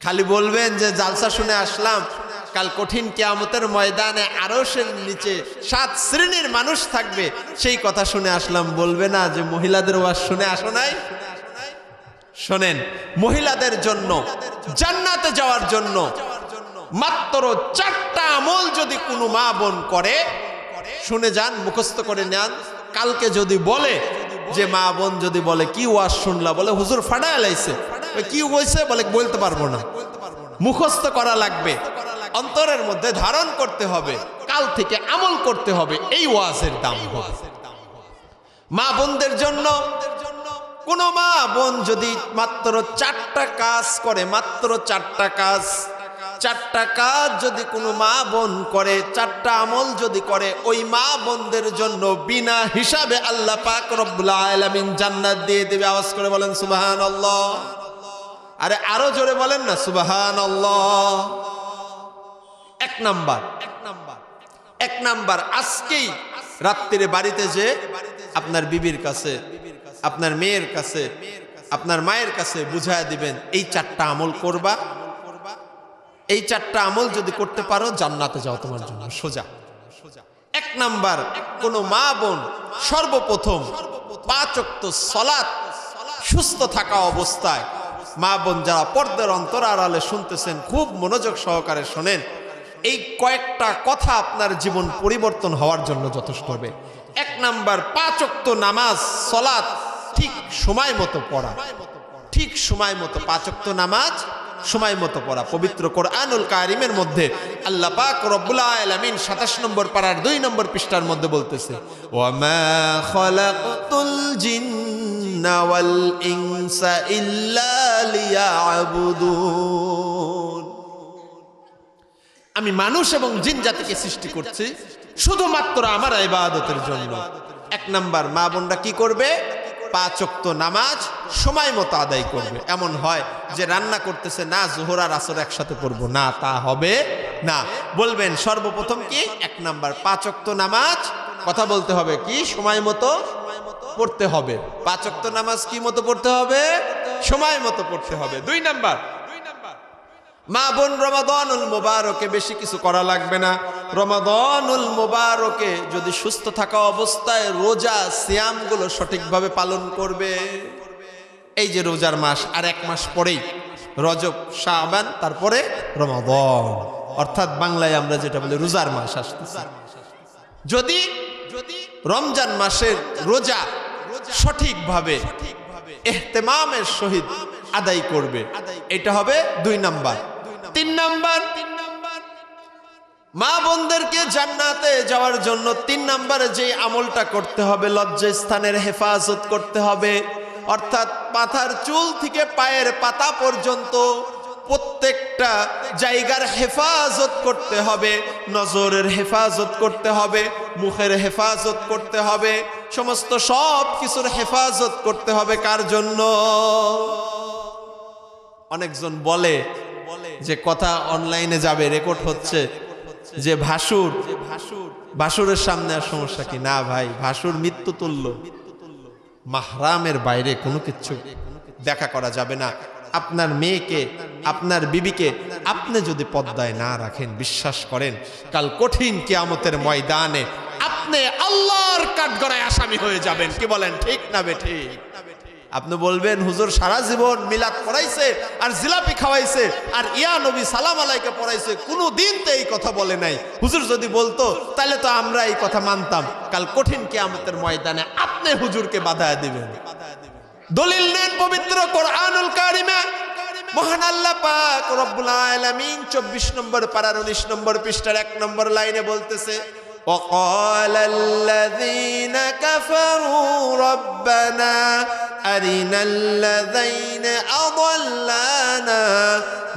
খালি বলবেন যে জালসা শুনে আসলাম, কাল কঠিন কিয়ামতের ময়দানে আরশের নিচে 7 শ্রেণীর মানুষ থাকবে, সেই কথা শুনে আসলাম, বলবে না যে মহিলাদের ওয়াজ শুনে আসো নাই? শোনেন, মহিলাদের জন্য জান্নাতে যাওয়ার জন্য মাত্র 4টা আমল যদি কোনো মা বোন করে, শুনে যান, মুখস্থ করে নেন। কালকে যদি বলে যে মা বোন যদি বলে কি ওয়াজ শুনলা, বলে হুজুর ফাটায় লাইছে, কি হইছে, বলে বলতে পারবো না, মুখস্থ করা লাগবে, অন্তরের মধ্যে ধারণ করতে হবে, কাল থেকে আমল করতে হবে, এই ওয়াজের দাম হবে। মা বোনদের জন্য কোন মা বোন যদি মাত্র 4টা কাজ করে, মাত্র 4টা কাজ যদি কোনো মা বোন করে, 4টা আমল যদি করে, ওই মা বোনদের জন্য বিনা হিসাবে আল্লাহ পাক রব্বুল আলামিন জান্নাত দিয়ে দেবে। আওয়াজ করে বলেন সুবহানাল্লাহ। আরে আরো জোরে বলেন না সুবহানাল্লাহ। এক নাম্বার আজকেই রাত্রিরে বাড়িতে যে আপনার বিবির কাছে, আপনার মেয়ের কাছে, আপনার মায়ের কাছে বুঝায় দিবেন, এই 4টা আমল করবা, এই 4টা আমল যদি করতে পারো জান্নাতে যাও তোমার জন্য সোজা। 1 নাম্বার, কোন মা বোন সর্বপ্রথম 5 ওয়াক্ত সালাত সুস্থ থাকা অবস্থায়, মা বোন যারা পর্দার অন্তরালে শুনতেছেন খুব মনোযোগ সহকারে শোনেন, এই কয়েকটা কথা আপনার জীবন পরিবর্তন হওয়ার জন্য যথেষ্ট হবে। 1 নাম্বার, 5 ওয়াক্ত নামাজ সালাত ঠিক সময় মতো পড়া, ঠিক সময় মতো 5 ওয়াক্ত নামাজ সময় মতো পড়া। পবিত্র কোরআনুল কারিমের মধ্যে আল্লাহ পাক রব্বুল আলামিন 27 নম্বর পারার 2 নম্বর পৃষ্ঠার মধ্যে বলতেছে, ওয়ামা খালাকতুল জিন্না ওয়াল ইনসা ইল্লা লিয়াবুদুন। আমি মানুষ এবং জিন জাতিকে সৃষ্টি করছি শুধুমাত্র আমার ইবাদতের জন্য। 1 নাম্বার, মা বোনরা কি করবে? 5 ওয়াক্ত নামাজ সময় মতো আদায় করবে। এমন হয় যে রান্না করতেছে, না জোহর আর আসর একসাথে পড়বো না, তা হবে না। বলবেন সর্বপ্রথম কি? 1 নাম্বার 5 ওয়াক্ত নামাজ, কথা বলতে হবে কি সময় মতো পড়তে হবে। 5 ওয়াক্ত নামাজ কি মতো পড়তে হবে? সময় মতো পড়তে হবে। 2 নাম্বার, মা বোন রমাদানুল মুবারকে বেশি কিছু করা লাগবে না। রমাদানুল মুবারকে যদি সুস্থ থাকা অবস্থায় রোজা সিয়ামগুলো সঠিকভাবে পালন করবে। এই যে রোজার মাস, আর 1 মাস পরেই রজব, শাবান, তারপরে রমাদান, অর্থাৎ বাংলায় আমরা যেটা বলি রোজার মাস আসতেছে। যদি রমজান মাসের রোজা সঠিকভাবে ইহতিমামের সহিত আদায় করবে, এটা হবে 2 নাম্বার। 3 নাম্বার, মা বোনদেরকে জান্নাতে যাওয়ার জন্য 3 নাম্বারে যে আমলটা করতে হবে, লজ্জাস্থানের হেফাজত করতে হবে, অর্থাৎ মাথার চুল থেকে পায়ের পাতা পর্যন্ত প্রত্যেকটা জায়গার হেফাজত করতে হবে, নজরের হেফাজত করতে হবে, মুখের হেফাজত করতে হবে, সমস্ত সব কিছুর হেফাজত করতে হবে। কার জন্য? অনেকজন বলে যে কথা অনলাইনে যাবে, রেকর্ড হচ্ছে, যে ভাসুরের সামনে আর সমস্যা কি? না ভাই, ভাসুর মৃত্যু তুল্য, মাহরামের বাইরে কোনো কিছু দেখা করা যাবে না। আপনার মেয়েকে, আপনার বিবিকে আপনি যদি পর্দায় না রাখেন, বিশ্বাস করেন কাল কঠিন কিয়ামতের ময়দানে আপনি আল্লাহর কাঠগড়ায় আসামি হয়ে যাবেন। কি বলেন, ঠিক না বেঠিক? আপনি বলবেন হুজুর সারা জীবন মিলাদ পড়াইছে আর জিলাপি খাওয়াইছে আর ইয়া নবী সালাম আলাইকে পড়াইছে, কোনো দিন তো এই কথা বলে নাই। হুজুর যদি বলতো তাহলে তো আমরা এই কথা মানতাম। কাল কঠিন কিয়ামতের ময়দানে আপনি হুজুরকে বাধা দিবেন। দলিল নেন পবিত্র কোরআনুল কারিমে। মহান আল্লাহ পাক রব্বুল আলামিন 24 নম্বর পারার 19 নম্বর পৃষ্ঠার 1 নম্বর লাইনে বলতেছে, وقال الذين كفروا ربنا أرنا الذين أضلانا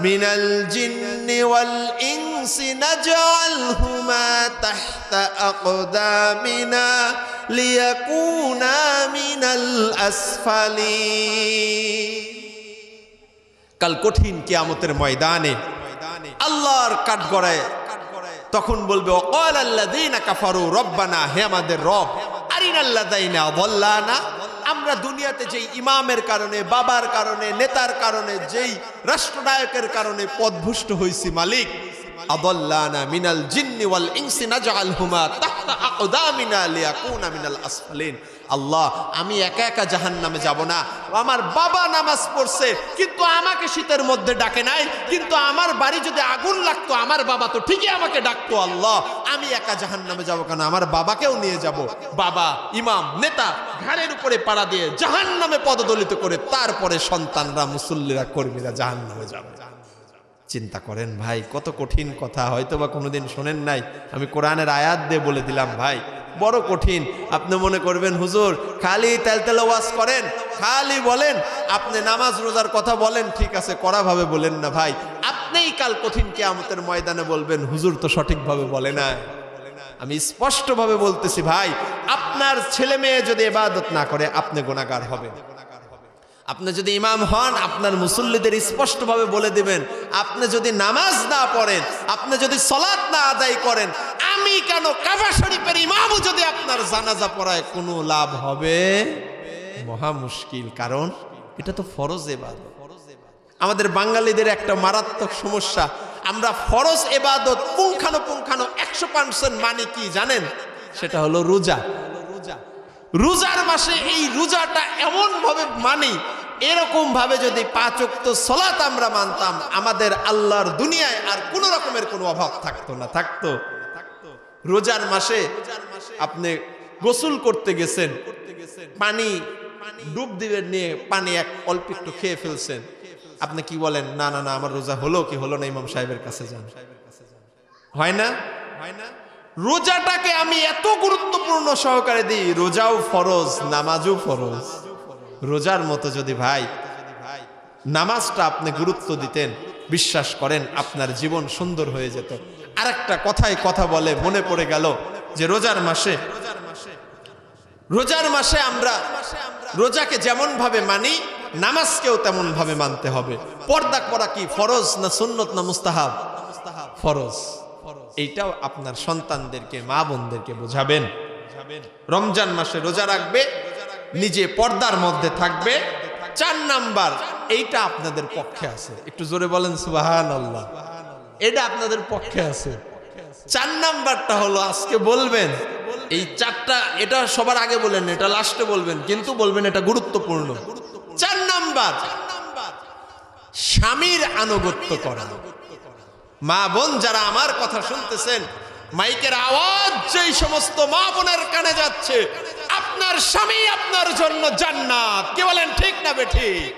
من الجن والإنس نجعلهما تحت أقدامنا ليكونا من الأسفلين। কাল কঠিন কিয়ামতের ময়দানে আল্লাহর কাঠগড়ায় তখন বলবে, ওয়াকাল আল্লাযীনা কাফারু রব্বানা, হে আমাদের রব, আরিনাল্লাযীনা আযাল্লানা, আমরা আমরা দুনিয়াতে যেই ইমামের কারণে, বাবার কারণে, নেতার কারণে, যেই রাষ্ট্রনায়কের কারণে পদভুষ্ট হইছি মালিক, আদাল্লানা মিনাল জিন্নি ওয়াল ইনসি নাজআলহুমা তাহতা আকদামিনা লিয়াকুনা মিনাল আসফালিন। আল্লাহ, আমি একা একা জাহান্নামে যাব না। আমার বাবা নামাজ পড়ছে কিন্তু আমাকে শীতের মধ্যে ডাকে নাই, কিন্তু আমার বাড়ি যদি আগুন লাগতো আমার বাবা তো ঠিকই আমাকে ডাকতো। আল্লাহ, আমি একা জাহান্নামে যাব কেন? আমার বাবাকেও নিয়ে যাব। বাবা, ইমাম, নেতা ঘাড়ের উপরে পাড়া দিয়ে জাহান্নামে পদদলিত করে তারপরে সন্তানরা, মুসল্লিরা, কর্মীরা জাহান্নামে যাবে। চিন্তা করেন ভাই, কত কঠিন কথা। হয়তো বা কোনোদিন শোনেন নাই, আমি কোরআনের আয়াত দিয়ে বলে দিলাম ভাই, বড় কঠিন। আপনি মনে করবেন হুজুর খালি তেলতেলে ওয়াজ করেন, খালি বলেন, আপনি নামাজ রোজার কথা বলেন, ঠিক আছে, কড়াভাবে বলেন না ভাই। আপনিই কাল কঠিন কিয়ামতের ময়দানে বলবেন হুজুর তো সঠিকভাবে বলে না। আমি স্পষ্টভাবে বলতেছি ভাই, আপনার ছেলে মেয়ে যদি ইবাদত না করে আপনি গুনাহগার হবেন। আপনি যদি ইমাম হন, আপনার মুসল্লিদের স্পষ্টভাবে বলে দিবেন, আপনি যদি নামাজ না পড়েন, আপনি যদি সালাত না আদায় করেন, আমি কেন কাবা শরীফের ইমামও যদি আপনার জানাজা পড়ায়, কোনো লাভ হবে মহা মুশকিল। কারণ এটা তো ফরজ ইবাদত। আমাদের বাঙালিদের একটা মারাত্মক সমস্যা, আমরা ফরজ ইবাদত পুঙ্খানুপুঙ্খানু 100% মানি কি জানেন? সেটা হলো রোজা। রোজার মাসে এই রোজাটা এমন ভাবে মানি, এরকম ভাবে যদি 5 ওয়াক্ত সালাত আমরা মানতাম, আমাদের আল্লাহর দুনিয়ায় আর কোন রকমের কোনো অভাব থাকতো না। থাকতো রোজার মাসে আপনি গোসল করতে গেছেন, পানি ডুব দিবেন, নিয়ে পানি এক অল্প একটু খেয়ে ফেলছেন, আপনি কি বলেন? না না না, আমার রোজা হলো কি হলো না, ইমাম সাহেবের কাছে যান। হয় না? রোজাটাকে আমি এত গুরুত্বপূর্ণ সহকারে দিই, রোজাও ফরজ, নামাজও ফরজ। রোজার মতো যদি ভাই নামাজটা আপনি গুরুত্ব দিতেন, বিশ্বাস করেন আপনার জীবন সুন্দর হয়ে যেত। আরেকটা কথায় কথা বলে মনে পড়ে গেল যে রোজার মাসে আমরা রোজাকে যেমন ভাবে মানি, নামাজকেও তেমন ভাবে মানতে হবে। পর্দা করা কি ফরজ না সুন্নত না মুস্তাহাব? ফরজ। এইটাও আপনার সন্তানদেরকে, মা বোনদেরকে বোঝাবেন। রমজান মাসে রোজা রাখবে, নিজে পর্দার মধ্যে থাকবে। 4 নাম্বার, এইটা আপনাদের পক্ষে আছে। একটু জোরে বলেন সুবহানাল্লাহ। এটা আপনাদের পক্ষে আছে। 4 নাম্বারটা হলো আজকে বলবেন, এই 4টা, এটা সবার আগে বলেন, এটা লাস্টে বলবেন, কিন্তু বলবেন এটা গুরুত্বপূর্ণ। 4 নাম্বার, স্বামীর আনুগত্য করা। মা বোন যারা আমার কথা শুনতেছেন, মাইকের আওয়াজ যেই সমস্ত মা বোনের কানে যাচ্ছে, আপনার স্বামী আপনার জন্য জান্নাত। কে বলেন ঠিক না বেঠিক?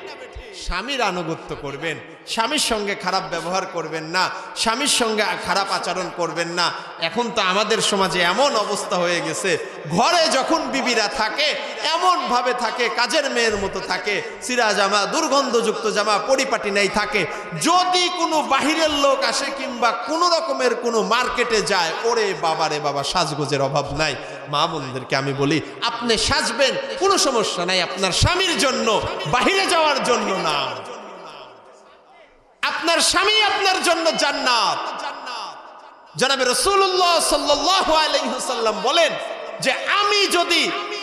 স্বামীর আনুগত্য করবেন, স্বামীর সঙ্গে খারাপ ব্যবহার করবেন না, স্বামীর সঙ্গে খারাপ আচরণ করবেন না। এখন তো আমাদের সমাজে এমন অবস্থা হয়ে গেছে, ঘরে যখন বিবিরা থাকে এমন ভাবে থাকে কাজের মেয়ের মতো থাকে, চিরা জামা, দুর্গন্ধযুক্ত জামা, পরিপাটি নেই থাকে। যদি কোনো বাহিরের লোক আসে কিংবা কোনো রকমের কোনো মার্কেটে যায়, ওরে বাবা রে বাবা, সাজগোজের অভাব নাই। মা বোনদেরকে আমি বলি, আপনি সাজবেন, কোনো সমস্যা নাই, আপনার স্বামীর জন্য, বাহিরে যাওয়ার জন্য না। আপনার স্বামী আপনার জন্য জান্নাত। জনাবে রাসূলুল্লাহ সাল্লাল্লাহু আলাইহি ওয়াসাল্লাম বলেন যে আমি যদি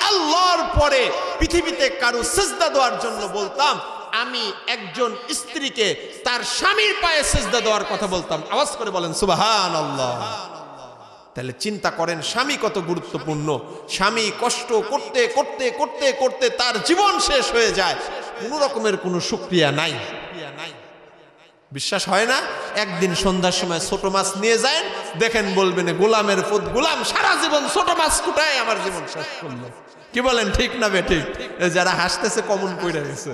আল্লাহর পরে পৃথিবীতে কারো সিজদা দেওয়ার জন্য বলতাম, আমি একজন স্ত্রীকে তার স্বামীর পায়ে সিজদা দেওয়ার কথা বলতাম। আওয়াজ করে বলেন সুবহানাল্লাহ। তাহলে চিন্তা করেন স্বামী কত গুরুত্বপূর্ণ। স্বামী কষ্ট করতে করতে করতে করতে তার জীবন শেষ হয়ে যায়, কোনো রকমের কোনো শুকরিয়া নাই। বিশ্বাস হয় না? একদিন সন্ধ্যার সময় ছোট মাছ নিয়ে যায়, দেখেন বলবেন গোলামের পুত গোলাম সারা জীবন ছোট মাছ কুটায় আমার জীবন শেষ করলো। কি বলেন ঠিক না বেঠিক? যারা হাসতেছে কমন পড়ে গেছে।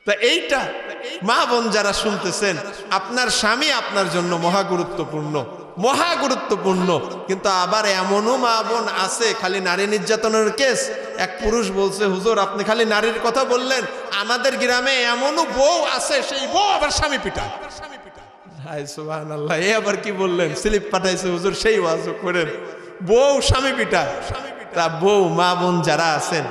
তা এইটা মা বোন যারা শুনতেছেন, আপনার স্বামী আপনার জন্য মহা গুরুত্বপূর্ণ, মহা গুরুত্বপূর্ণ। কিন্তু আবার এমনও মা বোন আছে, খালি নারী নির্যাতনের কেস। এক পুরুষ বলছে, হুজুর আপনি খালি নারীর কথা বললেন, আমাদের গ্রামে এমনও বউ আছে, সেই বউ আবার স্বামী পিটায়। হায় সুবহানাল্লাহ, এ আবার কি বললেন? স্লিপ পাঠাইছে হুজুর, সেই ওয়াজও করেন, বউ স্বামী পিটায়। তা বউ, মা বোন যারা আছেন,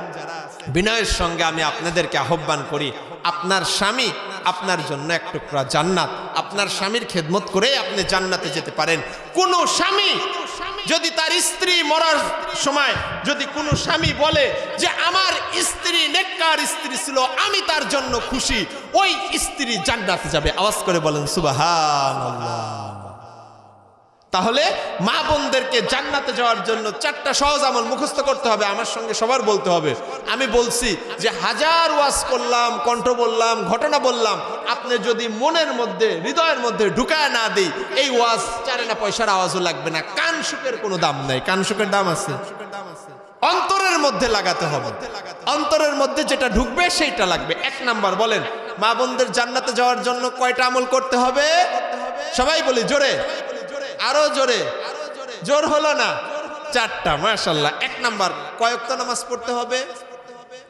বিনয়ের সঙ্গে আমি আপনাদেরকে আহ্বান করি, আপনার স্বামী আপনার জন্য এক টুকরা জান্নাত। আপনার স্বামীর খেদমত করে আপনি জান্নাতে যেতে পারেন। কোন স্বামী যদি তার স্ত্রী মরার সময় যদি কোনো স্বামী বলে যে আমার স্ত্রী নেককার স্ত্রী ছিল, আমি তার জন্য খুশি, ওই স্ত্রী জান্নাতে যাবে। আওয়াজ করে বলেন সুবহানাল্লাহ। তাহলে মা বোনদেরকে জান্নাতে যাওয়ার জন্য 4টা সহজ আমল মুখস্থ করতে হবে, আমার সঙ্গে সবার বলতে হবে। আমি বলছি যে হাজার ওয়াজ করলাম, কণ্ঠ বললাম, ঘটনা বললাম, আপনি যদি মনের মধ্যে হৃদয়ের মধ্যে ঢুকায় না দিই, এই ওয়াজ 4 আনা পয়সার আওয়াজও লাগবে না। কান শুকের কোনো দাম নাই, কান শুকের দাম আছে, অন্তরের মধ্যে লাগাতে হবে। অন্তরের মধ্যে যেটা ঢুকবে সেইটা লাগবে। 1 নাম্বার বলেন, মা বোনদের জান্নাতে যাওয়ার জন্য কয়টা আমল করতে হবে? সবাই বলি জোরে, আরো জোরে, জোর হলো না? 4টা, মাশাআল্লাহ। 1 নাম্বার, কয় ওয়াক্ত নামাজ পড়তে হবে?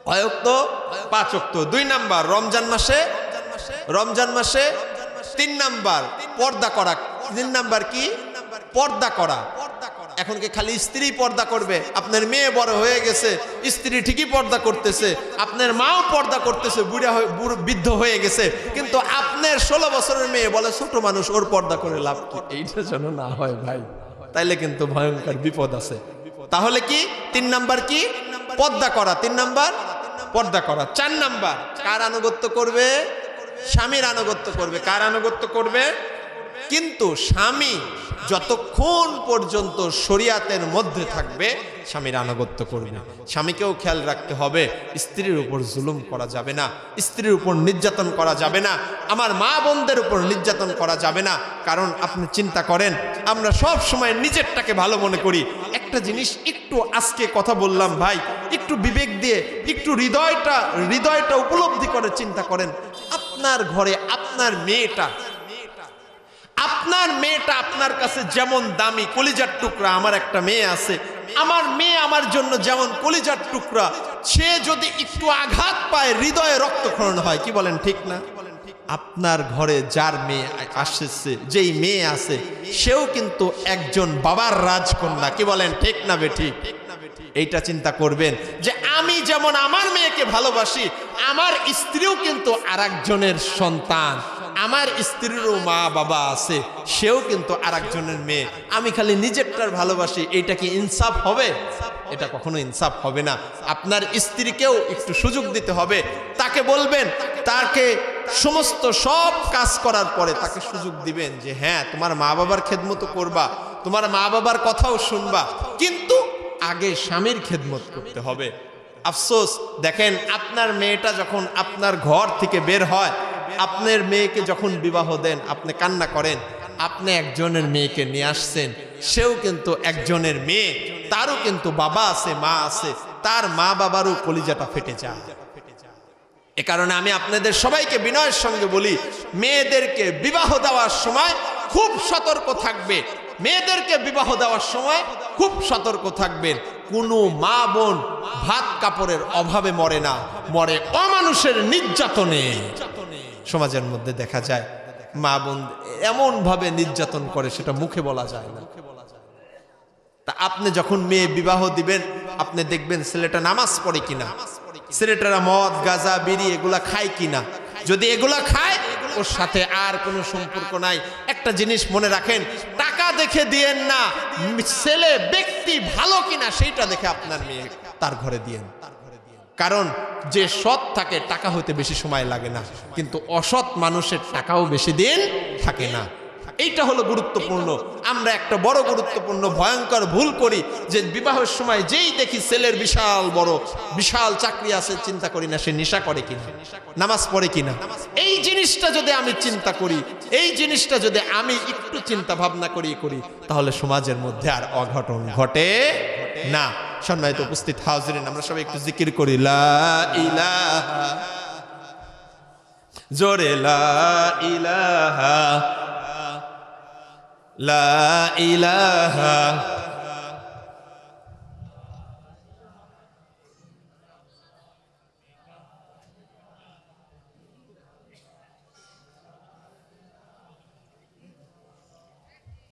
কয় ওয়াক্ত? 5 ওয়াক্ত। 2 নাম্বার, রমজান মাসে 3 নাম্বার পর্দা করা। 3 নাম্বার কি? পর্দা করা। এখন কি খালি স্ত্রী পর্দা করবে? আপনার মেয়ে বড় হয়ে গেছে, স্ত্রী ঠিকই পর্দা করতেছে, আপনার মাও পর্দা করতেছে, বৃদ্ধ হয়ে গেছে, কিন্তু আপনার 16 বছরের মেয়ে বলে ছোট মানুষ, ওর পর্দা করে লাভ কি? এইটা যেন না হয় ভাই, তাইলে কিন্তু ভয়ঙ্কর বিপদ আছে। তাহলে কি 3 নাম্বার কি? পর্দা করা। 3 নাম্বার পর্দা করা। 4 নাম্বার কার আনুগত্য করবে? স্বামীর আনুগত্য করবে। কার আনুগত্য করবে? কিন্তু স্বামী যতক্ষণ পর্যন্ত শরিয়াতের মধ্যে থাকবে স্বামীর আনুগত্য করবে। স্বামীকেও খেয়াল রাখতে হবে, স্ত্রীর উপর জুলুম করা যাবে না, স্ত্রীর উপর নির্যাতন করা যাবে না, আমার মা বোনদের উপর নির্যাতন করা যাবে না। কারণ আপনি চিন্তা করেন, আমরা সব সময় নিজেরটাকে ভালো মনে করি। একটা জিনিস একটু আজকে কথা বললাম ভাই, একটু বিবেক দিয়ে, একটু হৃদয়টা উপলব্ধি করে চিন্তা করেন, আপনার ঘরে আপনার মেয়েটা আপনার কাছে যেমন দামি, কলিজার টুকরা। আমার একটা মেয়ে আছে, আমার মেয়ে আমার জন্য যেমন কলিজার টুকরা, সে যদি একটু আঘাত পায় হৃদয়ে রক্তক্ষরণ হয়। কি বলেন, ঠিক না? আপনার ঘরে যার মেয়ে আসছে, যেই মেয়ে আছে, সেও কিন্তু একজন বাবার রাজকন্যা। কি বলেন, ঠিক না বেঠিক? এইটা চিন্তা করবেন যে আমি যেমন আমার মেয়েকে ভালোবাসি, আমার স্ত্রীও কিন্তু আরেকজনের সন্তান, আমার স্ত্রীরও মা বাবা আছে, সেও কিন্তু আরেকজনের মেয়ে। আমি খালি নিজেরটার ভালোবাসি, এইটা কি ইনসাফ হবে? এটা কখনো ইনসাফ হবে না। আপনার স্ত্রীকেও একটু সুযোগ দিতে হবে। তাকে বলবেন, তাকে সমস্ত সব কাজ করার পরে তাকে সুযোগ দিবেন যে হ্যাঁ, তোমার মা বাবার খেদমত করবা, তোমার মা বাবার কথাও শুনবা, কিন্তু আগে স্বামীর খেদমত করতে হবে। আফসোস, দেখেন আপনার মেয়েটা যখন আপনার ঘর থেকে বের হয়, আপনার মেয়েকে যখন বিবাহ দেন, আপনি কান্না করেন। আপনি একজনের মেয়েকে নিয়ে আসছেন, সেও কিন্তু একজনের মেয়ে, তারও কিন্তু বাবা আছে, মা আছে, তার মা বাবারও কলিজাটা ফেটে যায়। এ কারণে আমি আপনাদের সবাইকে বিনয়ের সঙ্গে বলি, মেয়েদেরকে বিবাহ দেওয়ার সময় খুব সতর্ক থাকবে। মেয়েদেরকে বিবাহ দেওয়ার সময় খুব সতর্ক থাকবেন। কোনো মা বোন ভাত কাপড়ের অভাবে মরে না, মরে অমানুষের নির্যাতনে। সমাজের মধ্যে দেখা যায় মা বোন এমন ভাবে নির্যাতন করে, সেটা মুখে বলা যায় না। তা আপনি যখন মেয়ে বিবাহ দিবেন, আপনি দেখবেন ছেলেটা নামাজ পড়ে কিনা, ছেলেটারা মদ গাঁজা বিড়ি এগুলা খায় কিনা। যদি এগুলা খায়, ওর সাথে আর কোনো সম্পর্ক নাই। একটা জিনিস মনে রাখেন, টাকা দেখে দিয়েন না, ছেলে ব্যক্তি ভালো কিনা সেইটা দেখে আপনার মেয়ে তার ঘরে দিয়েন। কারণ যে সৎ থাকে টাকা হইতে বেশি সময় লাগে না, কিন্তু অসৎ মানুষের টাকাও বেশি দিন থাকে না। এইটা হলো গুরুত্বপূর্ণ। আমরা একটা বড় গুরুত্বপূর্ণ ভয়ঙ্কর ভুল করি যে বিবাহের সময় যেই দেখি ছেলের বিশাল চাকরি আছে, চিন্তা করি না সে নেশা করে কিনা, নামাজ পড়ে কিনা। এই জিনিসটা যদি আমি চিন্তা করি, এই জিনিসটা যদি আমি একটু চিন্তা ভাবনা করি, তাহলে সমাজের মধ্যে আর অঘটন ঘটে না। সম্মানিত উপস্থিত হাজিরিন, আমরা সবাই একটু জিকির করি, লা ইলাহা, জোরে লা ইলাহা, লা ইলাহা